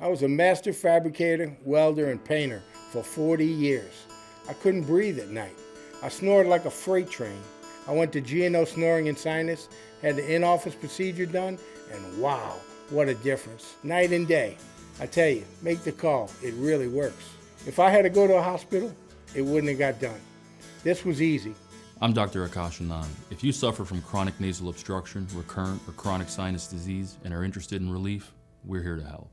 I was a master fabricator, welder, and painter for 40 years. I couldn't breathe at night. I snored like a freight train. I went to GNO Snoring Sinus, had the in-office procedure done, and wow, what a difference. Night and day. I tell you, make the call. It really works. If I had to go to a hospital, it wouldn't have got done. This was easy. I'm Dr. Akash Anand. If you suffer from chronic nasal obstruction, recurrent or chronic sinus disease, and are interested in relief, we're here to help.